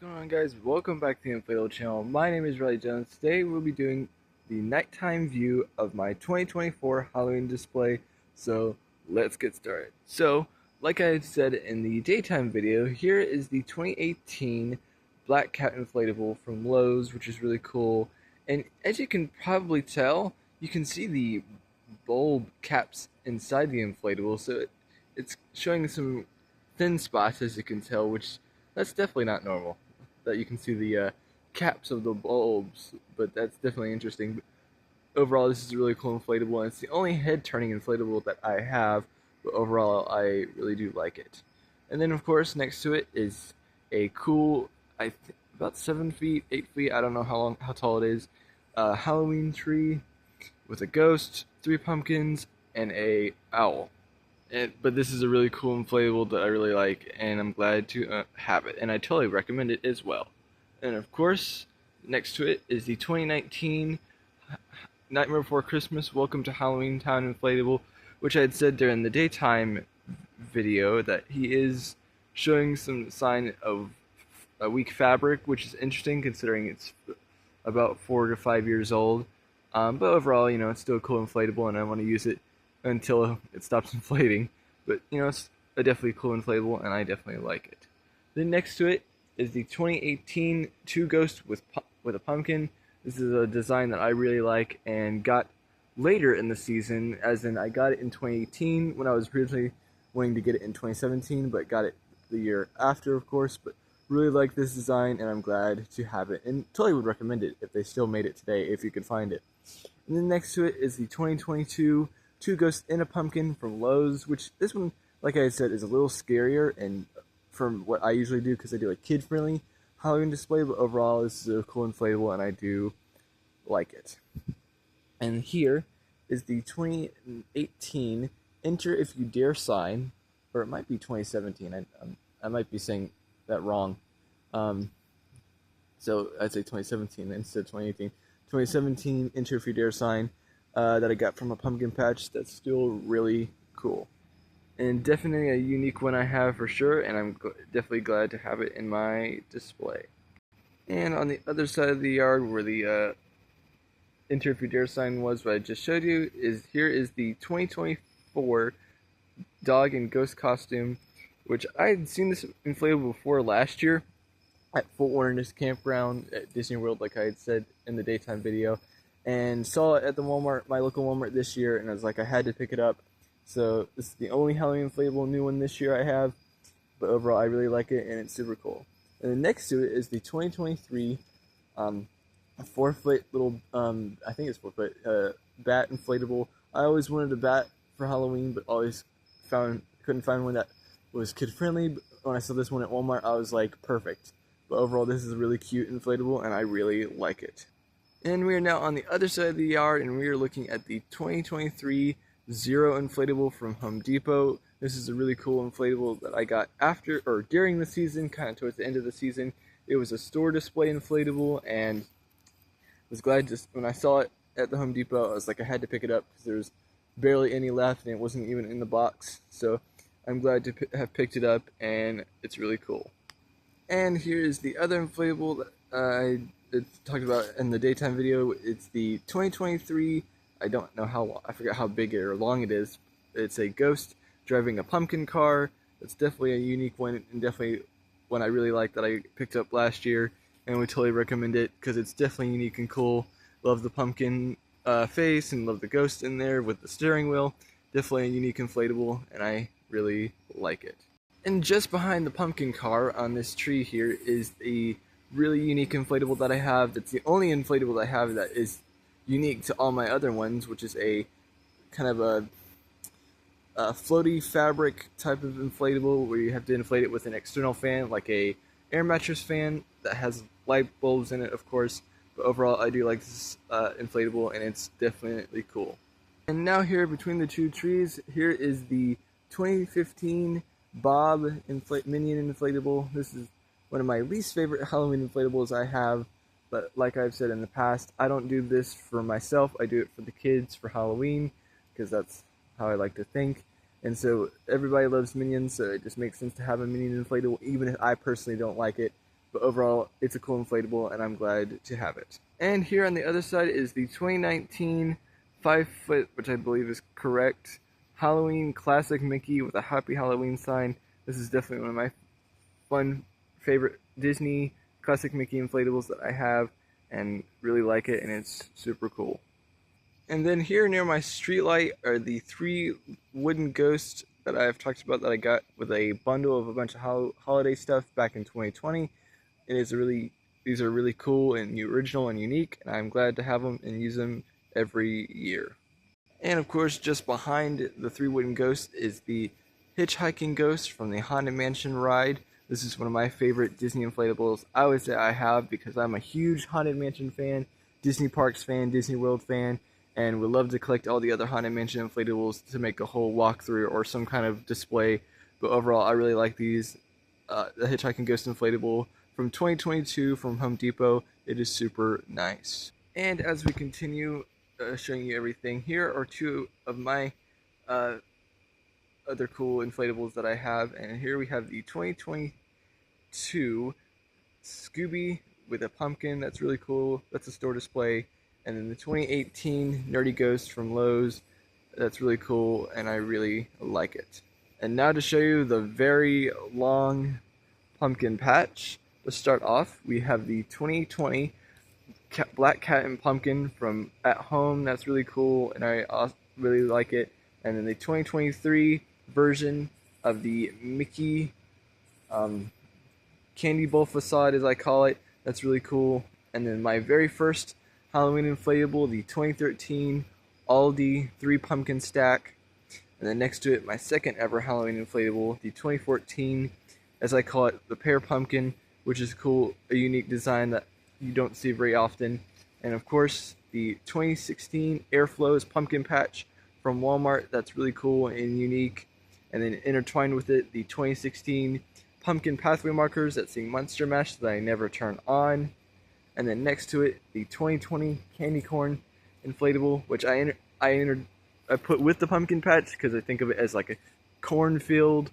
What's going on, guys? Welcome back to the Inflatable channel. My name is Riley Jones. Today we'll be doing the nighttime view of my 2024 Halloween display. So let's get started. So, like I had said in the daytime video, here is the 2018 Black Cat inflatable from Lowe's, which is really cool. And as you can probably tell, you can see the bulb caps inside the inflatable. So it's showing some thin spots, as you can tell, which that's definitely not normal that you can see the caps of the bulbs, but that's definitely interesting. But overall, this is a really cool inflatable, and it's the only head-turning inflatable that I have, but overall, I really do like it. And then, of course, next to it is a cool, about 7 feet, 8 feet, I don't know how tall it is, Halloween tree with a ghost, 3 pumpkins, and a owl. But this is a really cool inflatable that I really like, and I'm glad to have it, and I totally recommend it as well. And of course, next to it is the 2019 Nightmare Before Christmas Welcome to Halloween Town inflatable, which I had said during the daytime video that he is showing some sign of a weak fabric, which is interesting considering it's about 4 to 5 years old. But overall, it's still a cool inflatable, and I want to use it until it stops inflating. But it's a definitely cool inflatable, and I definitely like it. Then next to it is the 2018 Two Ghost with a pumpkin. This is a design that I really like and got later in the season, as in I got it in 2018 when I was originally wanting to get it in 2017, but got it the year after, of course. But really like this design, and I'm glad to have it, and totally would recommend it if they still made it today, if you could find it. And then next to it is the 2022 Two Ghosts in a Pumpkin from Lowe's, which this one, like I said, is a little scarier and from what I usually do, because I do a kid-friendly Halloween display, but overall this is a cool inflatable and I do like it. And here is the 2018 Enter If You Dare sign, or it might be 2017, I might be saying that wrong. So I'd say 2017 instead of 2018. 2017 Enter If You Dare sign that I got from a pumpkin patch that's still really cool. And definitely a unique one I have for sure, and I'm definitely glad to have it in my display. And on the other side of the yard where the Enter If You Dare sign was, what I just showed you, here is the 2024 dog and ghost costume, which I had seen this inflatable before last year at Fort Wilderness Campground at Disney World, like I had said in the daytime video, and saw it at the Walmart, my local Walmart this year, and I was like, I had to pick it up. So this is the only Halloween inflatable new one this year I have, but overall I really like it, and it's super cool. And then next to it is the 2023 4-foot little, I think it's 4-foot, bat inflatable. I always wanted a bat for Halloween, but always couldn't find one that was kid friendly. But when I saw this one at Walmart, I was like, perfect. But overall, this is a really cute inflatable, and I really like it. And we are now on the other side of the yard, and we are looking at the 2023 Zero inflatable from Home Depot. This is a really cool inflatable that I got after or during the season, kind of towards the end of the season. It was a store display inflatable, and was glad just when I saw it at the Home Depot, I was like, I had to pick it up because there's barely any left, and it wasn't even in the box. So I'm glad to have picked it up, and it's really cool. And here is the other inflatable that I talked about in the daytime video. It's the 2023, I don't know how, I forgot how big or long it is. It's a ghost driving a pumpkin car. It's definitely a unique one, and definitely one I really like that I picked up last year, and would totally recommend it because it's definitely unique and cool. Love the pumpkin face, and love the ghost in there with the steering wheel. Definitely a unique inflatable, and I really like it. And just behind the pumpkin car on this tree here is the really unique inflatable that I have. That's the only inflatable that I have that is unique to all my other ones, which is a kind of a floaty fabric type of inflatable where you have to inflate it with an external fan, like a air mattress fan that has light bulbs in it, of course. But overall, I do like this inflatable, and it's definitely cool. And now here between the two trees, here is the 2015 Bob Minion inflatable. This is one of my least favorite Halloween inflatables I have, but like I've said in the past, I don't do this for myself. I do it for the kids for Halloween, because that's how I like to think. And so everybody loves Minions, so it just makes sense to have a Minion inflatable, even if I personally don't like it. but overall, it's a cool inflatable, and I'm glad to have it. And here on the other side is the 2019 5-foot, which I believe is correct, Halloween Classic Mickey with a Happy Halloween sign. This is definitely one of my fun, favorite Disney Classic Mickey inflatables that I have, and really like it, and it's super cool. And then here near my streetlight are the 3 wooden ghosts that I've talked about that I got with a bundle of a bunch of holiday stuff back in 2020. These are really cool and original and unique, and I'm glad to have them and use them every year. And of course, just behind the 3 wooden ghosts is the hitchhiking ghost from the Haunted Mansion ride. This is one of my favorite Disney inflatables I would say I have, because I'm a huge Haunted Mansion fan, Disney Parks fan, Disney World fan, and would love to collect all the other Haunted Mansion inflatables to make a whole walkthrough or some kind of display. But overall, I really like these. The Hitchhiking Ghost inflatable from 2022 from Home Depot. It is super nice. And as we continue showing you everything, here are 2 of my other cool inflatables that I have. And here we have the 2022 Scooby with a pumpkin. That's really cool. That's a store display. And then the 2018 Nerdy Ghost from Lowe's. That's really cool, and I really like it. And now to show you the very long pumpkin patch. To start off, we have the 2020 Black Cat and Pumpkin from At Home. That's really cool, and I really like it. And then the 2023 version of the Mickey Candy Bowl Facade, as I call it. That's really cool. And then my very first Halloween inflatable, the 2013 Aldi 3 Pumpkin Stack. And then next to it, my second ever Halloween inflatable, the 2014, as I call it, the Pear Pumpkin, which is cool, a unique design that you don't see very often. And of course, the 2016 Airflows Pumpkin Patch from Walmart. That's really cool and unique. And then intertwined with it, the 2016 Pumpkin Pathway Markers that say Monster Mash that I never turn on. And then next to it, the 2020 Candy Corn inflatable, which I put with the pumpkin patch because I think of it as like a cornfield,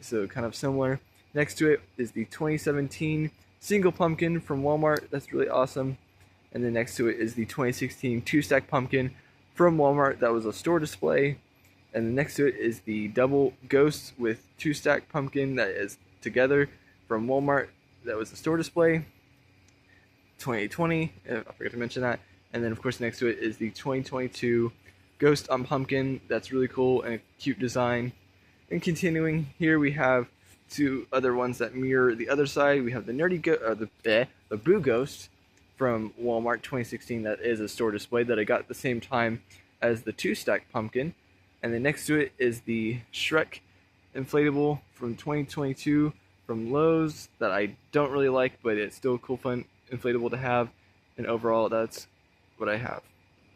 so kind of similar. Next to it is the 2017 Single Pumpkin from Walmart. That's really awesome. And then next to it is the 2016 Two-Stack Pumpkin from Walmart. That was a store display. And then next to it is the Double Ghost with Two-Stack Pumpkin that is together from Walmart. That was a store display. 2020, I forgot to mention that. And then of course next to it is the 2022 Ghost on Pumpkin. That's really cool and a cute design. And continuing, here we have 2 other ones that mirror the other side. We have the the Boo Ghost from Walmart 2016. That is a store display that I got at the same time as the Two-Stack Pumpkin. And then next to it is the Shrek inflatable from 2022 from Lowe's that I don't really like, but it's still a cool, fun inflatable to have. And overall, that's what I have.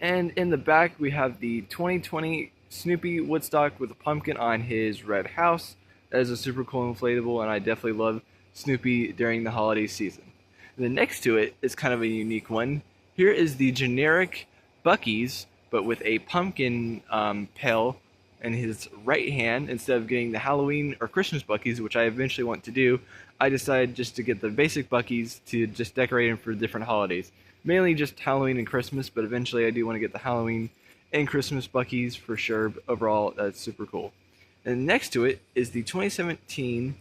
And in the back, we have the 2020 Snoopy Woodstock with a pumpkin on his red house. That is a super cool inflatable, and I definitely love Snoopy during the holiday season. And then next to it is kind of a unique one. Here is the generic Buc-ee's, but with a pumpkin pail in his right hand. Instead of getting the Halloween or Christmas Buc-ee's, which I eventually want to do, I decided just to get the basic Buc-ee's to just decorate them for different holidays. Mainly just Halloween and Christmas, but eventually I do want to get the Halloween and Christmas Buc-ee's for sure. But overall, that's super cool. And next to it is the 2017,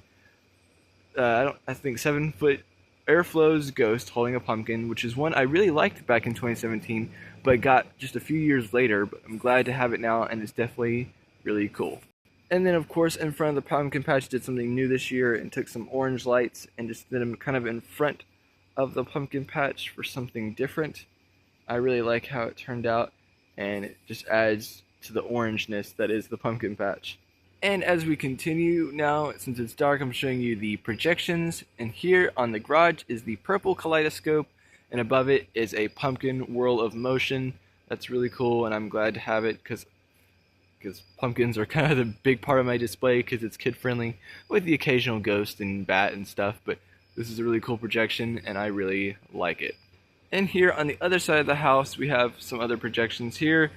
I think 7-foot Airflows Ghost holding a pumpkin, which is one I really liked back in 2017, but got just a few years later. But I'm glad to have it now, and it's definitely really cool. And then, of course, in front of the pumpkin patch, did something new this year and took some orange lights and just did them kind of in front of the pumpkin patch for something different. I really like how it turned out, and it just adds to the orangeness that is the pumpkin patch. And as we continue now, since it's dark, I'm showing you the projections. And here on the garage is the purple kaleidoscope, and above it is a pumpkin whirl of motion. That's really cool, and I'm glad to have it because pumpkins are kind of the big part of my display because it's kid-friendly with the occasional ghost and bat and stuff. But this is a really cool projection, and I really like it. And here on the other side of the house, we have some other projections here.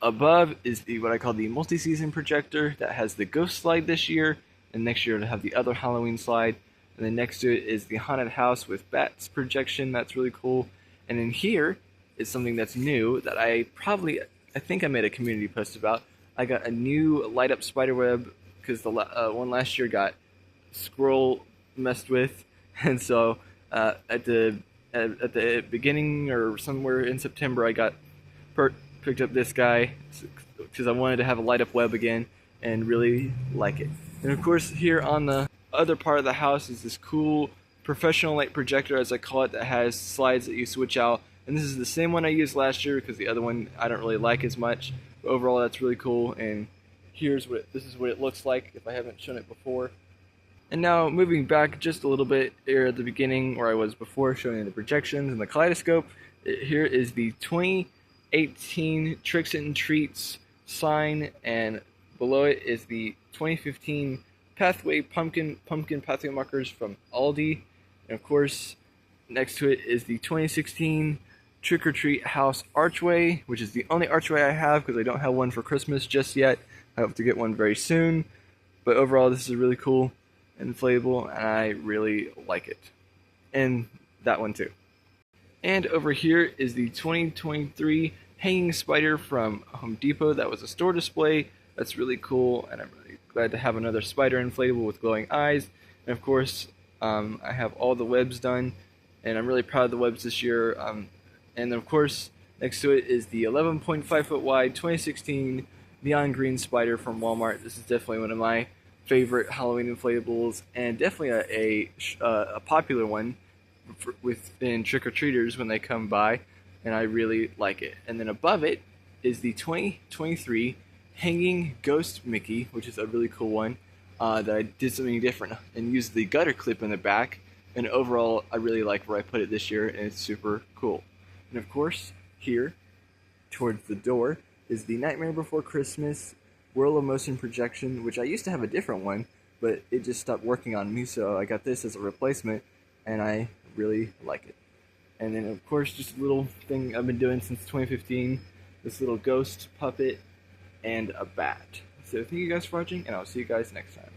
Above is what I call the multi-season projector that has the ghost slide this year, and next year it'll have the other Halloween slide. And then next to it is the haunted house with bats projection. That's really cool. And in here is something that's new that I think I made a community post about. I got a new light up spider web because the one last year got squirrel messed with, and so at the beginning or somewhere in September, I got picked up this guy because I wanted to have a light up web again and really like it. And of course, here on the other part of the house is this cool professional light projector, as I call it, that has slides that you switch out. And this is the same one I used last year because the other one I don't really like as much. But overall, that's really cool. And this is what it looks like if I haven't shown it before. And now moving back just a little bit here at the beginning where I was before, showing the projections and the kaleidoscope. Here is the 2018 Tricks and Treats sign, and below it is the 2015 Pathway pumpkin pathway markers from Aldi. And of course, next to it is the 2016 Trick or Treat House archway, which is the only archway I have because I don't have one for Christmas just yet. I hope to get one very soon. But overall, this is really cool, inflatable, and I really like it. And that one too. And over here is the 2023 hanging spider from Home Depot. That was a store display. That's really cool, and I'm really glad to have another spider inflatable with glowing eyes. And of course, I have all the webs done, and I'm really proud of the webs this year. And then of course, next to it is the 11.5 foot wide 2016 neon green spider from Walmart. This is definitely one of my favorite Halloween inflatables, and definitely a popular one within trick-or-treaters when they come by, and I really like it. And then above it is the 2023 hanging ghost Mickey, which is a really cool one that I did something different and used the gutter clip in the back, and overall I really like where I put it this year, and it's super cool. And of course, here towards the door is the Nightmare Before Christmas Whirl of Motion projection, which I used to have a different one, but it just stopped working on me, so I got this as a replacement, and I really like it. And then of course, just a little thing I've been doing since 2015, this little ghost puppet and a bat. So thank you guys for watching, and I'll see you guys next time.